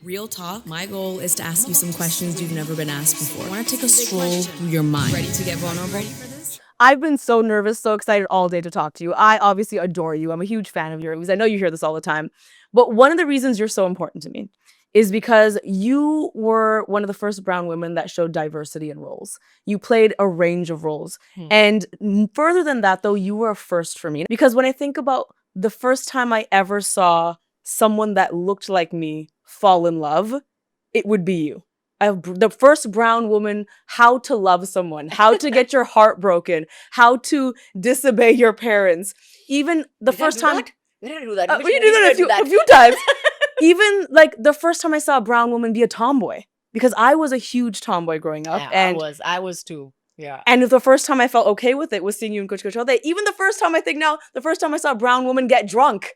Real talk, my goal is to ask you some questions you've never been asked before. I want to take a stroll through your mind. Ready to get vulnerable? I've been so nervous, so excited all day to talk to you. I obviously adore you. I'm a huge fan of yours. I know you hear this all the time. But one of the reasons you're so important to me is because you were one of the first brown women that showed diversity in roles. You played a range of roles. And further than that, though, you were a first for me. Because when I think about the first time I ever saw someone that looked like me fall in love, it would be you. The first brown woman, how to love someone, how to get your heart broken, how to disobey your parents. Even the first time, We didn't do that. we did that a few times. Even like the first time I saw a brown woman be a tomboy, because I was a huge tomboy growing up, Yeah, I was too. Yeah. and the first time I felt okay with it was seeing you in Kuch Hota. Even the first time the first time I saw a brown woman get drunk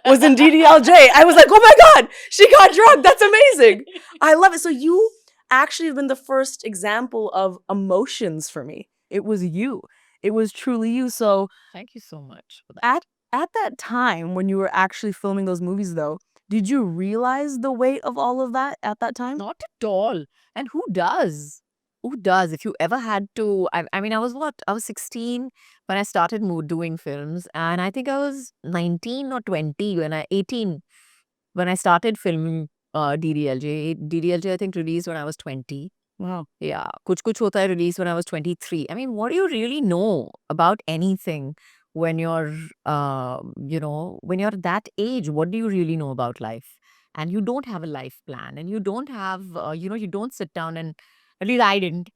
was in DDLJ. I was like, oh my God, she got drunk. That's amazing. I love it. So you actually have been the first example of emotions for me. It was you. It was truly you. So Thank you so much for that. at that time when you were actually filming those movies though, did you realize the weight of all of that at that time? Not at all. And who does? Who does? If you ever had to, I mean, I was what? I was 16 when I started doing films, and I think I was 19 or 20 18 when I started filming DDLJ. DDLJ, I think, released when I was 20. Wow. Yeah. Kuch Hota released when I was 23. I mean, what do you really know about anything when you're, when you're that age? What do you really know about life? And you don't have a life plan, and you don't have, you don't sit down and, at least I didn't.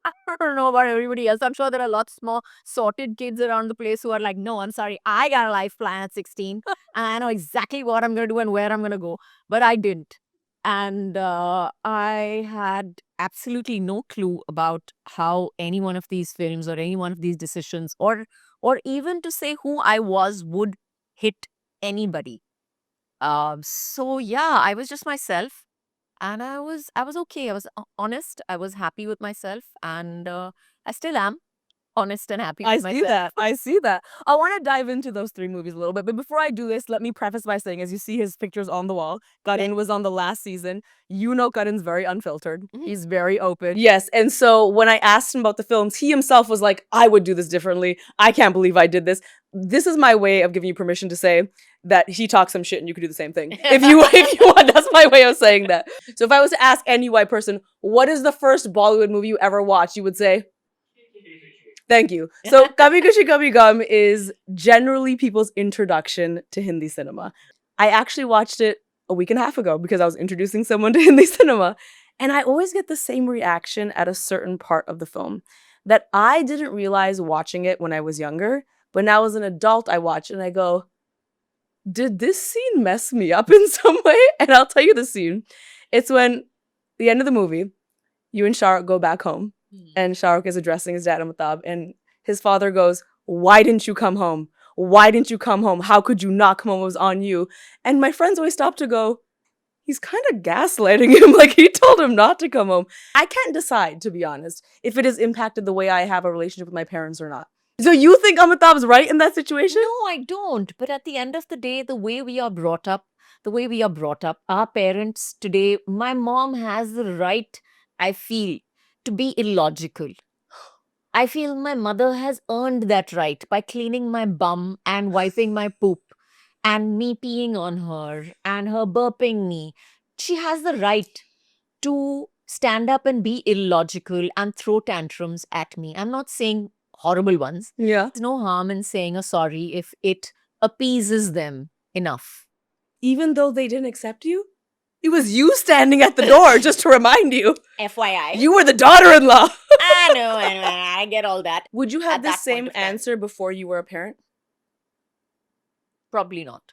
I don't know about everybody else. I'm sure there are lots more sorted kids around the place who are like, no, I'm sorry, I got a life plan at 16 and I know exactly what I'm going to do and where I'm going to go. But I didn't. And I had absolutely no clue about how any one of these films or any one of these decisions or even to say who I was would hit anybody. So yeah, I was just myself, and I was okay. I was honest. I was happy with myself, and I still am honest and happy with myself. I see that. I want to dive into those three movies a little bit. But before I do this, let me preface by saying, as you see his pictures on the wall, Karan was on the last season. You know Karan's very unfiltered. He's very open. Yes. And so when I asked him about the films, he himself was like, I would do this differently. I can't believe I did this. This is my way of giving you permission to say that he talks some shit and you could do the same thing. If you want, that's my way of saying that. So if I was to ask any white person, what is the first Bollywood movie you ever watched, you would say, thank you. So, Kabhi Khushi Kabhie Gham is generally people's introduction to Hindi cinema. I actually watched it a week and a half ago because I was introducing someone to Hindi cinema. And I always get the same reaction at a certain part of the film that I didn't realize watching it when I was younger. But now as an adult, I watch it and I go, did this scene mess me up in some way? And I'll tell you the scene. It's when the end of the movie, you and Shah Rukh go back home. And Shah Rukh is addressing his dad, Amitabh, and his father goes, why didn't you come home? Why didn't you come home? How could you not come home? It was on you. And my friends always stop to go, he's kind of gaslighting him. Like, he told him not to come home. I can't decide, to be honest, if it has impacted the way I have a relationship with my parents or not. So you think Amitabh's right in that situation? No, I don't. But at the end of the day, the way we are brought up, our parents today, my mom has the right, I feel, to be illogical. I feel my mother has earned that right by cleaning my bum and wiping my poop and me peeing on her and her burping me. She has the right to stand up and be illogical and throw tantrums at me. I'm not saying horrible ones. Yeah. There's no harm in saying a sorry if it appeases them enough. Even though they didn't accept you? It was you standing at the door, just to remind you. FYI. You were the daughter-in-law. I know, I get all that. Would you have At the that point same of time. answer before you were a parent? Probably not.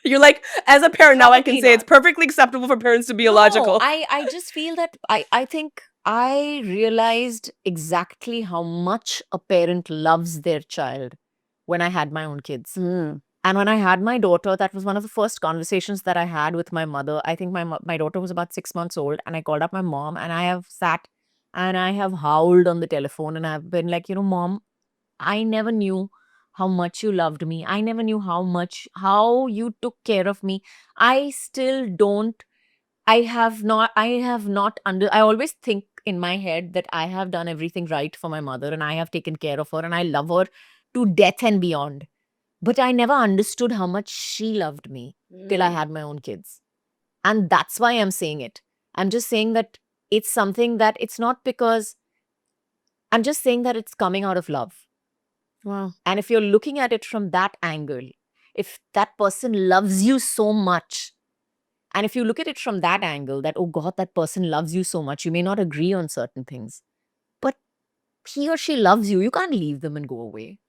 You're like, as a parent now, I can Probably say it's not. perfectly acceptable for parents to be illogical. No, I just feel that I think I realized exactly how much a parent loves their child when I had my own kids. And when I had my daughter, that was one of the first conversations that I had with my mother. I think my daughter was about 6 months old, and I called up my mom, and I have sat and I have howled on the telephone, and I've been like, Mom, I never knew how much you loved me. I never knew how you took care of me. I still don't. I have not. I always think in my head that I have done everything right for my mother and I have taken care of her and I love her to death and beyond. But I never understood how much she loved me till I had my own kids. And that's why I'm saying it. I'm just saying that it's something that it's not because I'm just saying that it's coming out of love. Wow. And if you're looking at it from that angle, if that person loves you so much, and if you look at it from that angle, that, oh God, that person loves you so much, you may not agree on certain things, but he or she loves you. You can't leave them and go away.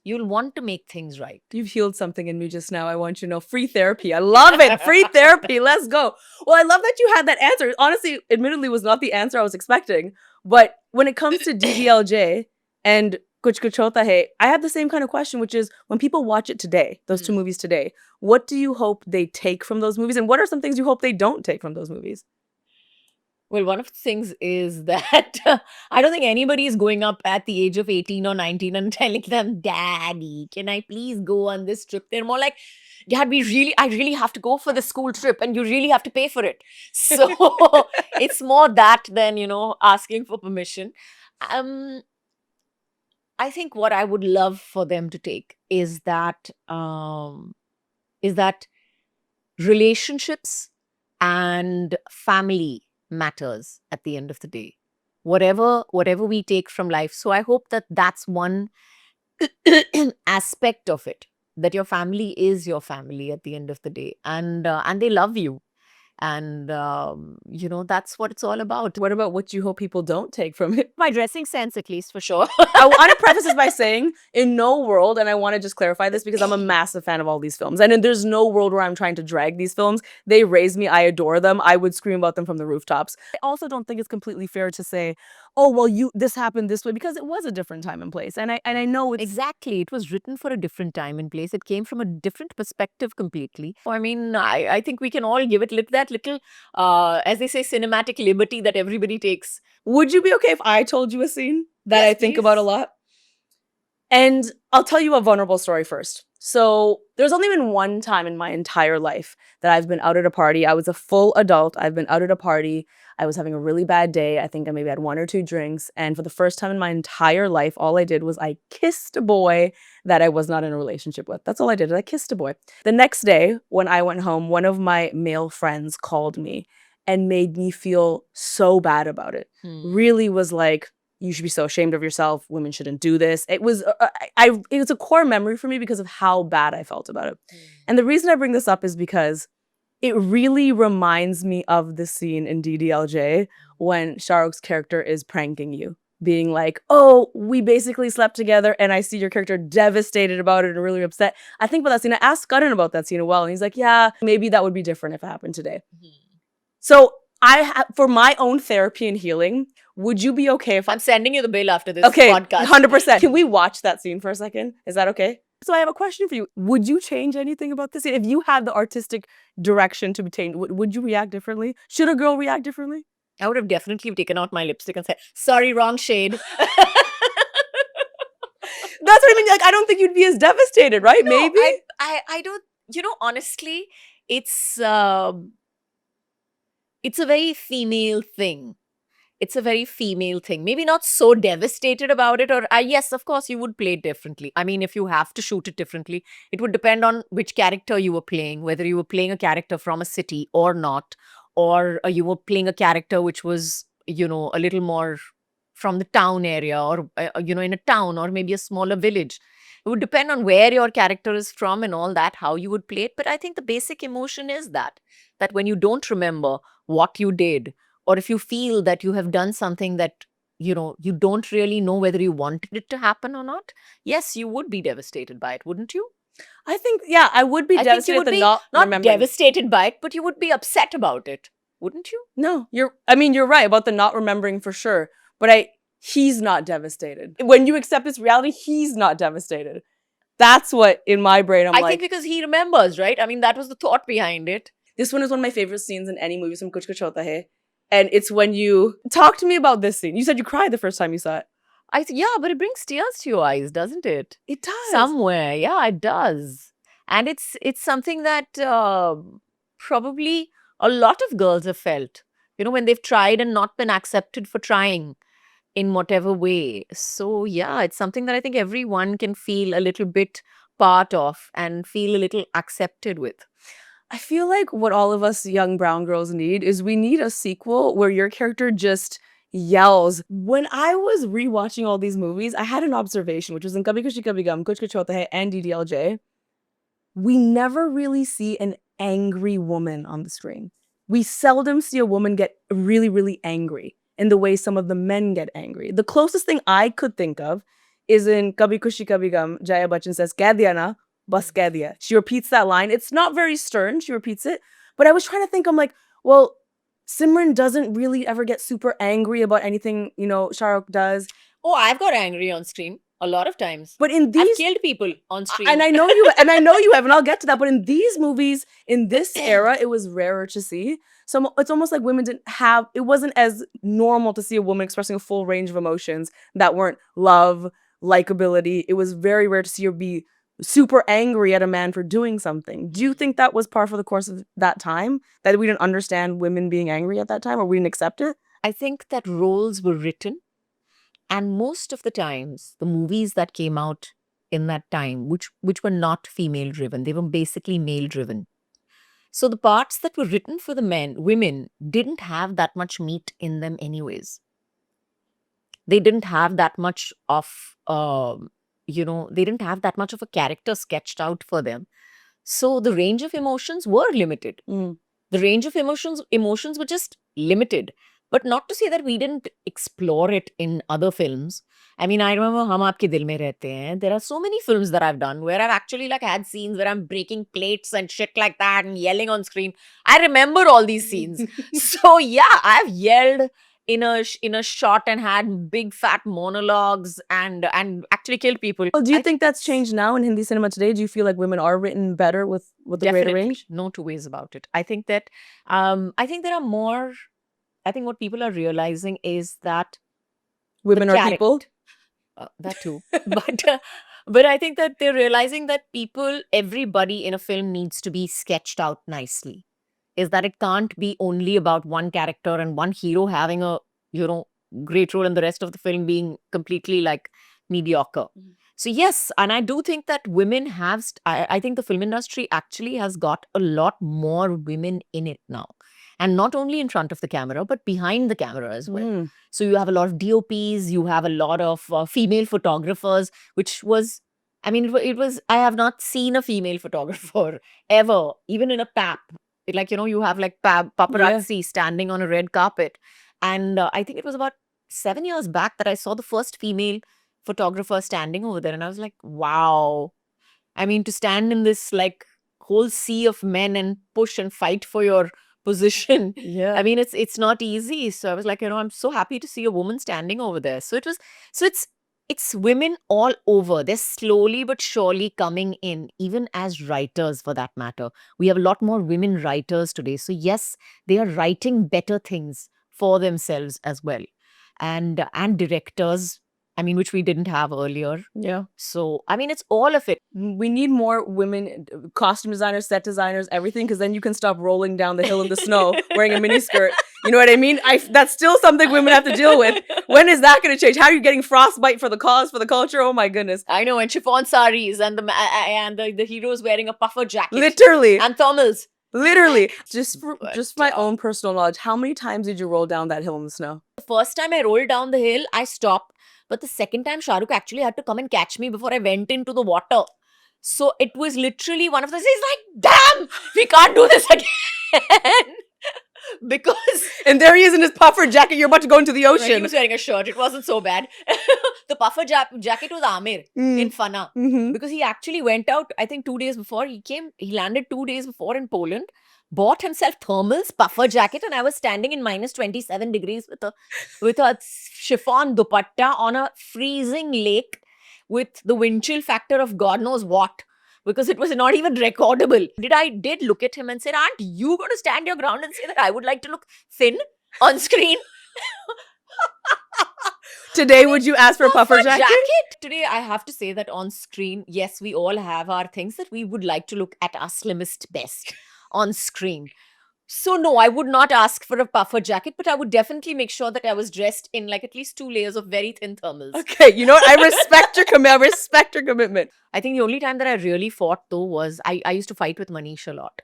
You'll want to make things right. You've healed something in me just now. I want you to know. Free therapy. I love it. Free therapy. Let's go. Well, I love that you had that answer. Honestly, admittedly, was not the answer I was expecting. But when it comes to DDLJ and Kuch Hota Hai, I have the same kind of question, which is when people watch it today, those two movies today, what do you hope they take from those movies? And what are some things you hope they don't take from those movies? Well, one of the things is that I don't think anybody is going up at the age of 18 or 19 and telling them, Daddy, can I please go on this trip? They're more like, Dad, I really have to go for the school trip and you really have to pay for it. So it's more that than, asking for permission. I think what I would love for them to take is that relationships and family matters at the end of the day. Whatever we take from life. So I hope that that's one aspect of it, that your family is your family at the end of the day, and they love you. And, that's what it's all about. What about what you hope people don't take from it? My dressing sense, at least, for sure. I want to preface this by saying, in no world, and I want to just clarify this because I'm a massive fan of all these films, and there's no world where I'm trying to drag these films. They raise me. I adore them. I would scream about them from the rooftops. I also don't think it's completely fair to say, oh, well, this happened this way, because it was a different time and place. And I know it's... Exactly. It was written for a different time and place. It came from a different perspective completely. I mean, I think we can all give it that little, as they say, cinematic liberty that everybody takes. Would you be okay if I told you a scene that Yes, I think please. about a lot? And I'll tell you a vulnerable story first. So there's only been one time in my entire life that I've been out at a party. I was a full adult. I've been out at a party. I was having a really bad day. I think I maybe had 1 or 2 drinks. And for the first time in my entire life, all I did was I kissed a boy that I was not in a relationship with. That's all I did. I kissed a boy. The next day, when I went home, one of my male friends called me and made me feel so bad about it. Really was like, you should be so ashamed of yourself. Women shouldn't do this. It was a core memory for me because of how bad I felt about it. And the reason I bring this up is because it really reminds me of the scene in DDLJ when Shah Rukh's character is pranking you, being like, oh, we basically slept together, and I see your character devastated about it and really upset. I think about that scene. I asked Karan about that scene as well, and he's like, yeah, maybe that would be different if it happened today. So for my own therapy and healing, would you be okay if I'm sending you the bill after this Okay, podcast? 100%. Can we watch that scene for a second? Is that okay? So I have a question for you. Would you change anything about this scene? If you had the artistic direction to be changed, would you react differently? Should a girl react differently? I would have definitely taken out my lipstick and said, sorry, wrong shade. That's what I mean. Like, I don't think you'd be as devastated, right? No, Maybe. I don't, honestly, it's a very female thing. It's a very female thing. Maybe not so devastated about it, or yes, of course, you would play it differently. I mean, if you have to shoot it differently, it would depend on which character you were playing, whether you were playing a character from a city or not, or you were playing a character which was, a little more from the town area, or, in a town, or maybe a smaller village. It would depend on where your character is from and all that, how you would play it. But I think the basic emotion is that when you don't remember what you did, or if you feel that you have done something that, you don't really know whether you wanted it to happen or not, yes, you would be devastated by it, wouldn't you? I think, yeah, I would be devastated at the not remembering. Devastated by it, but you would be upset about it, wouldn't you? No, you're right about the not remembering for sure. But he's not devastated. When you accept this reality, he's not devastated. That's what, in my brain, I think because he remembers, right? I mean, that was the thought behind it. This one is one of my favorite scenes in any movies from Kuch Hota Hai. And it's when you... Talk to me about this scene. You said you cried the first time you saw it. Yeah, but it brings tears to your eyes, doesn't it? It does. Somewhere, yeah, it does. And it's something that probably a lot of girls have felt, when they've tried and not been accepted for trying in whatever way. So yeah, it's something that I think everyone can feel a little bit part of and feel a little accepted with. I feel like what all of us young brown girls need is we need a sequel where your character just yells. When I was rewatching all these movies, I had an observation, which was in Kabhi Khushi Kabhie Gham, Kuch Kuch Hota Hai, and DDLJ. We never really see an angry woman on the screen. We seldom see a woman get really, really angry in the way some of the men get angry. The closest thing I could think of is in Kabhi Khushi Kabhie Gham, Jaya Bachchan says, "Keh diya na, bas keh diya." She repeats that line. It's not very stern, she repeats it. But I was trying to think, I'm like, well, Simran doesn't really ever get super angry about anything, Shah Rukh does. Oh, I've got angry on screen a lot of times. But in I've these, killed people on screen. and I know you have, and I'll get to that. But in these movies, in this era, it was rarer to see. So it's almost like women it wasn't as normal to see a woman expressing a full range of emotions that weren't love, likability. It was very rare to see her be super angry at a man for doing something. Do you think that was par for the course of that time? That we didn't understand women being angry at that time, or we didn't accept it? I think that roles were written, and most of the times, the movies that came out in that time, which were not female driven, they were basically male driven. So the parts that were written for the women didn't have that much meat in them anyways. They didn't have that much of, they didn't have that much of a character sketched out for them. So the range of emotions were limited. The range of emotions were just limited. But not to say that we didn't explore it in other films. I mean, I remember Hum Aapke Dil Mein Rehte Hain. There are so many films that I've done where I've actually had scenes where I'm breaking plates and shit like that and yelling on screen. I remember all these scenes. So yeah, I've yelled in a shot and had big fat monologues and actually killed people. Well, do you think that's changed now in Hindi cinema today? Do you feel like women are written better with the greater range? No two ways about it. I think that there are more. I think what people are realizing is that women are people. That too. But I think that they're realizing that everybody in a film needs to be sketched out nicely. Is that it can't be only about one character and one hero having a, great role and the rest of the film being completely mediocre. So yes, and I do think that women have, I think the film industry actually has got a lot more women in it now. And not only in front of the camera, but behind the camera as well. So you have a lot of DOPs, you have a lot of female photographers, which was, I have not seen a female photographer ever, even in a PAP. You have paparazzi standing on a red carpet. And I think it was about 7 years back that I saw the first female photographer standing over there. And I was like, wow. I mean, to stand in this whole sea of men and push and fight for your position. Yeah. I mean, it's not easy. So I was like, I'm so happy to see a woman standing over there. So it's women all over. They're slowly but surely coming in, even as writers for that matter. We have a lot more women writers today. So yes, they are writing better things for themselves as well. And directors, which we didn't have earlier. Yeah. So, it's all of it. We need more women, costume designers, set designers, everything, because then you can stop rolling down the hill in the snow wearing a miniskirt. You know what I mean? That's still something women have to deal with. When is that going to change? How are you getting frostbite for the cause, for the culture? Oh my goodness. I know, and chiffon saris and the heroes wearing a puffer jacket. Literally. And thermals. Literally. Just my own personal knowledge, how many times did you roll down that hill in the snow? The first time I rolled down the hill, I stopped. But the second time, Shah Rukh actually had to come and catch me before I went into the water. So it was literally one of those, he's like, damn, we can't do this again. Because... And there he is in his puffer jacket. You're about to go into the ocean. He was wearing a shirt. It wasn't so bad. The puffer jacket was Amir in Fana. Because he actually went out, I think 2 days before. He landed 2 days before in Poland. Bought himself thermals, puffer jacket, and I was standing in minus 27 degrees with a chiffon dupatta on a freezing lake with the wind chill factor of God knows what, because it was not even recordable. I did look at him and said, aren't you going to stand your ground and say that I would like to look thin on screen? Today, would you ask for a puffer jacket? Today, I have to say that on screen, yes, we all have our things that we would like to look at our slimmest best on screen. So no, I would not ask for a puffer jacket, but I would definitely make sure that I was dressed in like at least 2 layers of very thin thermals. Okay, you know what? I respect your commitment. I think the only time that I really fought though was I used to fight with Manish a lot.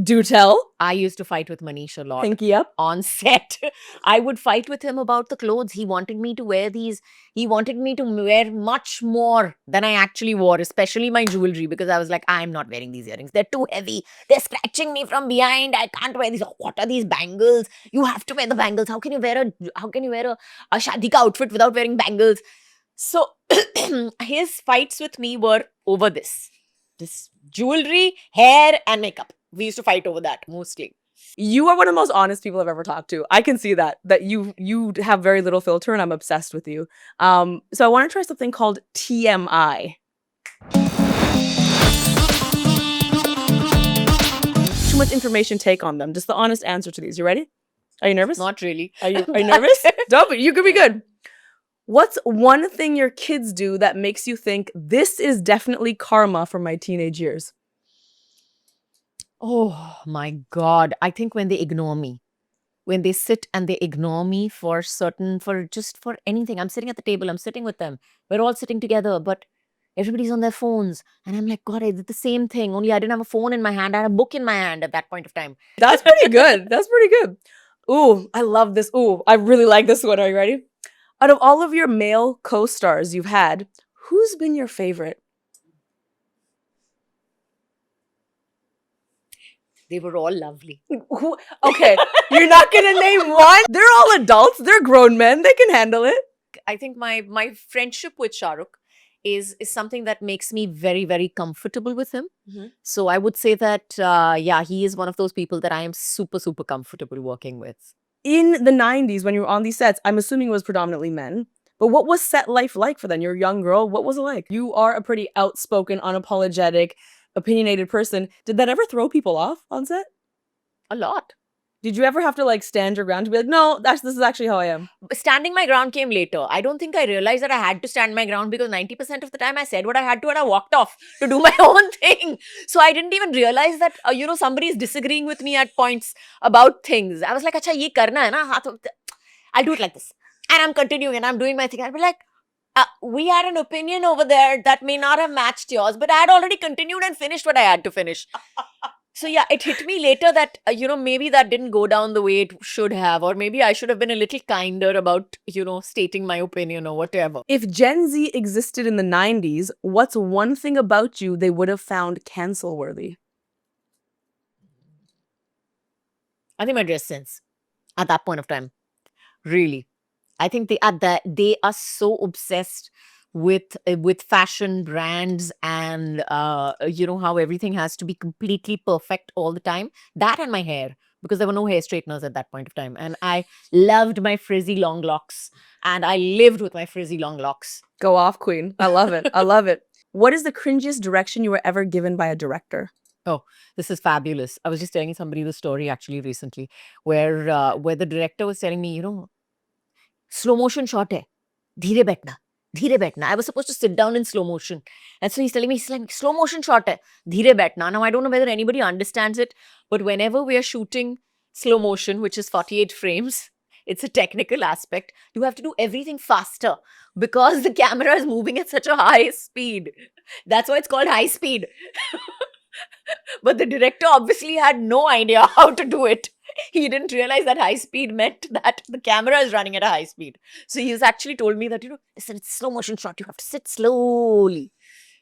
Do tell. I used to fight with Manish a lot. Pinky up. On set. I would fight with him about the clothes. He wanted me to wear these. He wanted me to wear much more than I actually wore, especially my jewelry, because I was like, I'm not wearing these earrings. They're too heavy. They're scratching me from behind. I can't wear these. What are these bangles? You have to wear the bangles. How can you wear a shadika outfit without wearing bangles? So his fights with me were over this jewelry, hair, and makeup. We used to fight over that mostly. You are one of the most honest people I've ever talked to. I can see that you have very little filter, and I'm obsessed with you. So I want to try something called TMI. Too much information, take on them. Just the honest answer to these. You ready? Are you nervous? Not really. Are you nervous? Don't. You could be good. What's one thing your kids do that makes you think this is definitely karma from my teenage years? Oh my God. I think when they ignore me, when they sit and they ignore me for anything. I'm sitting at the table, I'm sitting with them. We're all sitting together, but everybody's on their phones. And I'm like, God, I did the same thing. Only I didn't have a phone in my hand. I had a book in my hand at that point of time. That's pretty good. That's pretty good. Ooh, I love this. Ooh, I really like this one. Are you ready? Out of all of your male co-stars you've had, who's been your favorite? They were all lovely. Okay, you're not gonna name one? They're all adults. They're grown men. They can handle it. I think my friendship with Shah Rukh is something that makes me very, very comfortable with him. Mhm. So I would say that, he is one of those people that I am super, super comfortable working with. In the 90s, when you were on these sets, I'm assuming it was predominantly men. But what was set life like for them? You're a young girl. What was it like? You are a pretty outspoken, unapologetic, opinionated person. Did that ever throw people off on set? A lot. Did you ever have to like stand your ground to be like, no, this is actually how I am? Standing my ground came later. I don't think I realized that I had to stand my ground because 90% of the time I said what I had to and I walked off to do my own thing. So I didn't even realize that, somebody is disagreeing with me at points about things. I was like, acha, ye karna hai na? I'll do it like this. And I'm continuing and I'm doing my thing. I'll be like, we had an opinion over there that may not have matched yours, but I had already continued and finished what I had to finish. So yeah, it hit me later that, maybe that didn't go down the way it should have, or maybe I should have been a little kinder about, stating my opinion or whatever. If Gen Z existed in the 90s, what's one thing about you they would have found cancel-worthy? I think my dress sense at that point of time. Really. I think they are so obsessed with fashion brands and how everything has to be completely perfect all the time. That and my hair, because there were no hair straighteners at that point of time, and I loved my frizzy long locks and I lived with my frizzy long locks. Go off, queen. I love it. I love it. What is the cringiest direction you were ever given by a director? Oh, this is fabulous. I was just telling somebody the story actually recently where the director was telling me, slow motion shot hai. Dheere baithna. Dheere baithna. I was supposed to sit down in slow motion. And so he's telling me, slow motion shot hai. Dheere baithna. Now, I don't know whether anybody understands it, but whenever we are shooting slow motion, which is 48 frames, it's a technical aspect. You have to do everything faster because the camera is moving at such a high speed. That's why it's called high speed. But the director obviously had no idea how to do it. He didn't realize that high speed meant that the camera is running at a high speed. So he's actually told me that, listen, it's slow motion shot. You have to sit slowly.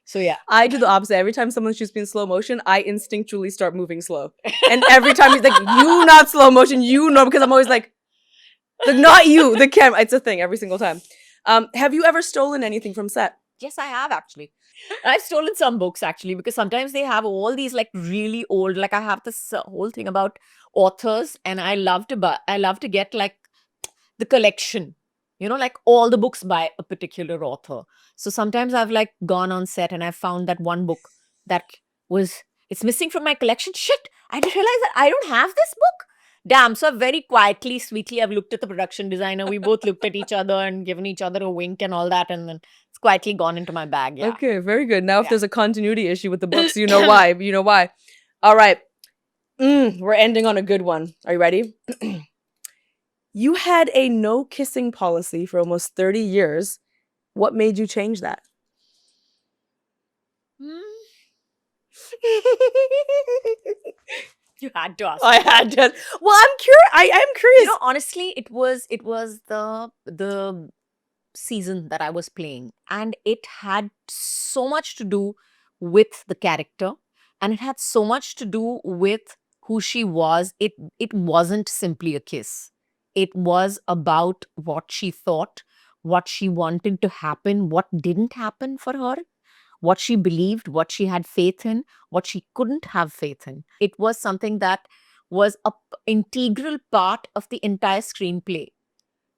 So yeah. I do the opposite. Every time someone shoots me in slow motion, I instinctually start moving slow. And every time he's like, you not slow motion, because I'm always like not you, the camera. It's a thing every single time. Have you ever stolen anything from set? Yes, I have actually. I've stolen some books actually because sometimes they have all these like really old, like I have this whole thing about authors and I love to get like the collection, like all the books by a particular author. So sometimes I've like gone on set and I've found that one book it's missing from my collection. Shit, I didn't realize that I don't have this book. Damn. So very quietly, sweetly, I've looked at the production designer. We both looked at each other and given each other a wink and all that. And then it's quietly gone into my bag. Yeah. Okay, very good. Now, if Yeah. there's a continuity issue with the books, you know why. You know why. All right. We're ending on a good one. Are you ready? You had a no kissing policy for almost 30 years. What made you change that? You had to ask. I had to. Well, I'm curious. I'm curious. You know, honestly, it was the season that I was playing, and it had so much to do with the character, and it had so much to do with who she was. It wasn't simply a kiss. It was about what she thought, what she wanted to happen, what didn't happen for her, what she believed, what she had faith in, what she couldn't have faith in. It was something that was a integral part of the entire screenplay.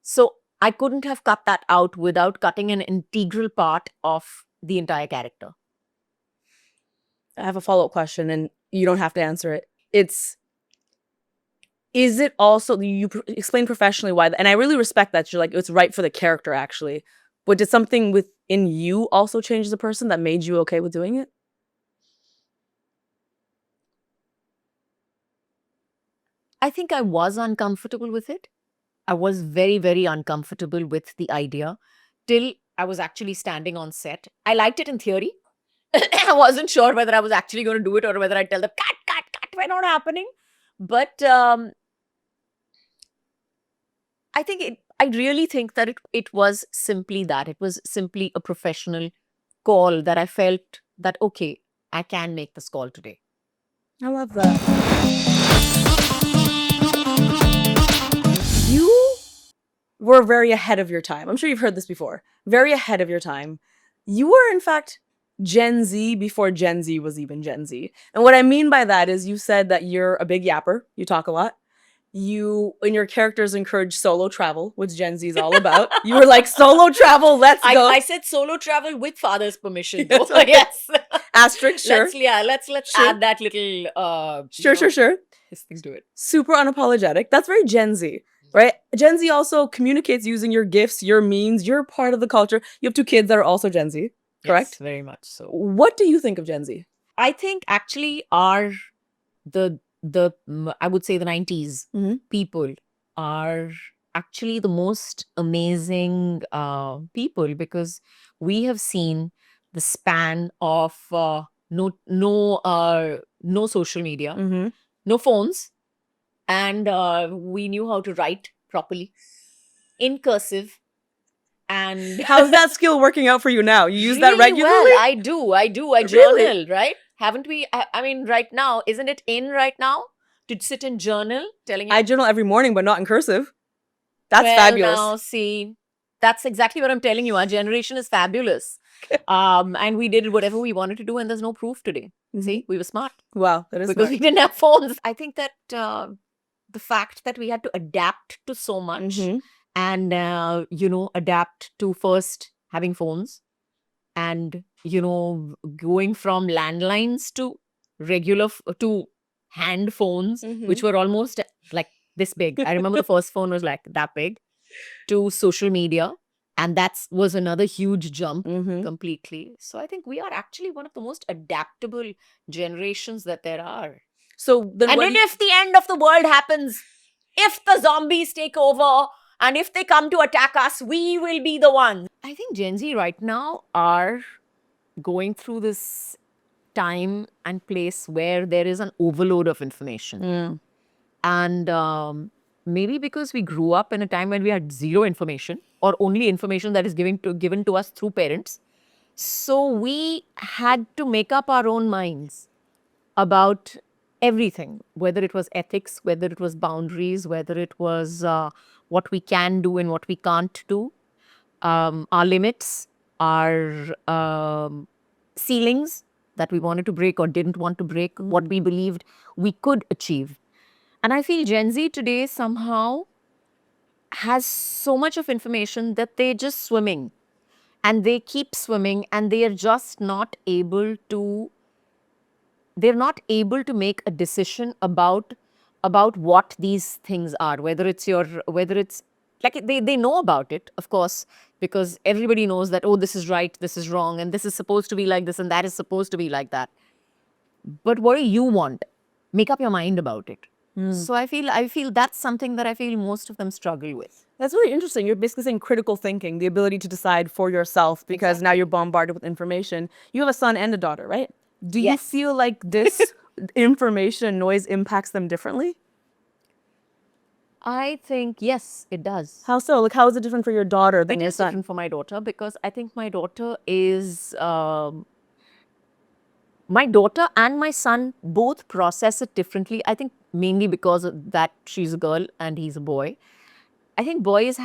So I couldn't have cut that out without cutting an integral part of the entire character. I have a follow-up question, and you don't have to answer it. Is it also, you explain professionally why, and I really respect that you're like, it's right for the character, actually. But did something within you also change as a person that made you okay with doing it? I think I was uncomfortable with it. I was very, very uncomfortable with the idea till I was actually standing on set. I liked it in theory. I wasn't sure whether I was actually going to do it or whether I'd tell them, cut, we're not happening. But I really think that it was simply that. It was simply a professional call that I felt that, okay, I can make this call today. I love that. You were very ahead of your time. I'm sure you've heard this before. Very ahead of your time. You were, in fact, Gen Z before Gen Z was even Gen Z. And what I mean by that is you said that you're a big yapper. You talk a lot. You, and your characters encourage solo travel, which Gen Z is all about. You were like, solo travel, let's go. I said solo travel with father's permission. Yes, Though. okay. Yes. Asterisk, sure. Let's Sure. add that little Sure. things to it. Super unapologetic. That's very Gen Z, right? Gen Z also communicates using your gifts, your means. You're part of the culture. You have 2 kids that are also Gen Z, correct? Yes, very much so. What do you think of Gen Z? I think actually I would say the 90s people are actually the most amazing people, because we have seen the span of no social media, no phones, and we knew how to write properly in cursive. And how's that skill working out for you now? You use that really regularly? well. I do. I Really? journal, right? Haven't we? I mean, right now, isn't it in right now to sit and journal? Telling you, I journal every morning, but not in cursive. That's well, fabulous. Now, see, that's exactly what I'm telling you. Our generation is fabulous. And we did whatever we wanted to do, and there's no proof today. See, we were smart. Wow, that is Because smart. we didn't have phones. I think that the fact that we had to adapt to so much and, adapt to first having phones and, going from landlines to to hand phones, which were almost like this big. I remember the first phone was like that big, to social media. And that was another huge jump completely. So I think we are actually one of the most adaptable generations that there are. So then And then if the end of the world happens, if the zombies take over, and if they come to attack us, we will be the ones. I think Gen Z right now are going through this time and place where there is an overload of information. And maybe because we grew up in a time when we had zero information, or only information that is given to us through parents. So we had to make up our own minds about everything, whether it was ethics, whether it was boundaries, whether it was what we can do and what we can't do, our limits, our ceilings that we wanted to break or didn't want to break, what we believed we could achieve. And I feel Gen Z today somehow has so much of information that they're just swimming, and they keep swimming, and they are just not able to, they're not able to make a decision about about what these things are, whether it's like they know about it, of course, because everybody knows that, oh, this is right, this is wrong, and this is supposed to be like this, and that is supposed to be like that. But what do you want? Make up your mind about it. So I feel that's something that I feel most of them struggle with. That's really interesting. You're basically saying critical thinking, the ability to decide for yourself, because now you're bombarded with information. You have a son and a daughter, right? Do you Yes. feel like this information and noise impacts them differently? I think, yes, it does. How so? Like, how is it different for your daughter than It your is son? different for my daughter because I think my daughter is my daughter and my son both process it differently. I think mainly because of that she's a girl and he's a boy. I think boys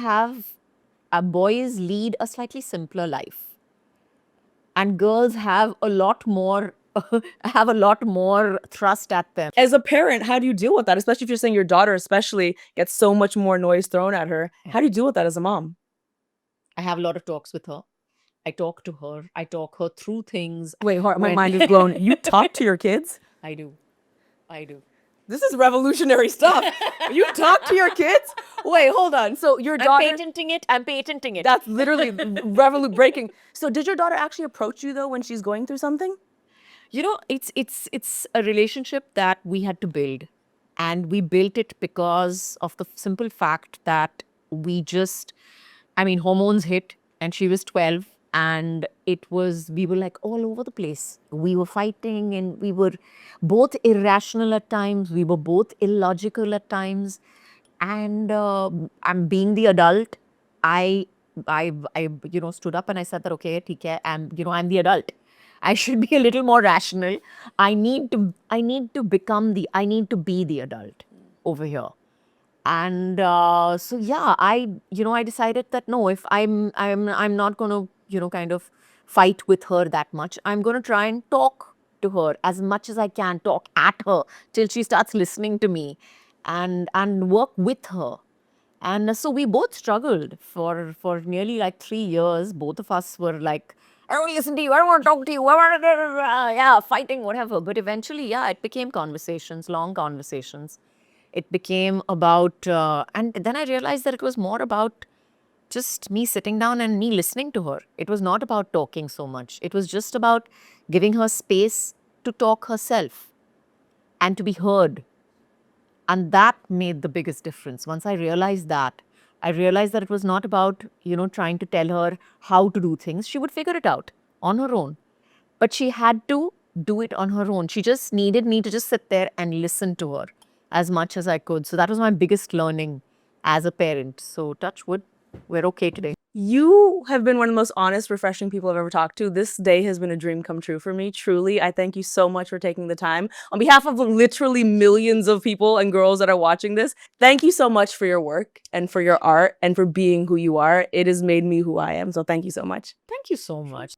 lead a slightly simpler life, and girls have a lot more thrust at them. As a parent, how do you deal with that? Especially if you're saying your daughter especially gets so much more noise thrown at her. How do you deal with that as a mom? I have a lot of talks with her. I talk to her. I talk her through things. Wait, my mind is blown. You talk to your kids? I do. I do. This is revolutionary stuff. You talk to your kids? Wait, hold on. So your daughter... I'm patenting it. That's literally breaking. So did your daughter actually approach you, though, when she's going through something? You know, it's a relationship that we had to build. And we built it because of the simple fact that hormones hit and she was 12. And we were like all over the place. We were fighting and we were both irrational at times. We were both illogical at times. And I'm being the adult. I stood up and I said that, okay, theek hai, I'm the adult. I should be a little more rational. I need to be the adult over here. And so yeah, I decided that no, if I'm not going to kind of fight with her that much. I'm going to try and talk to her as much as I can, talk at her till she starts listening to me, and work with her. And so we both struggled for nearly like 3 years. Both of us were like, I don't listen to you, I don't want to talk to you, yeah, fighting, whatever. But eventually, yeah, it became conversations, long conversations. It became about, and then I realized that it was more about just me sitting down and me listening to her. It was not about talking so much. It was just about giving her space to talk herself and to be heard. And that made the biggest difference. Once I realized that it was not about, trying to tell her how to do things. She would figure it out on her own. But she had to do it on her own. She just needed me to just sit there and listen to her as much as I could. So that was my biggest learning as a parent. So touch wood, we're okay today. You have been one of the most honest, refreshing people I've ever talked to. This day has been a dream come true for me. Truly, I thank you so much for taking the time. On behalf of literally millions of people and girls that are watching this, thank you so much for your work and for your art and for being who you are. It has made me who I am. So thank you so much. Thank you so much.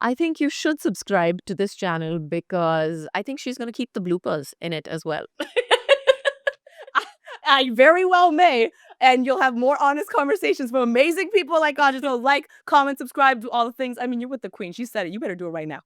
I think you should subscribe to this channel because I think she's going to keep the bloopers in it as well. I very well may. And you'll have more honest conversations from amazing people like Kajol. So like, comment, subscribe, do all the things. I mean, you're with the queen. She said it. You better do it right now.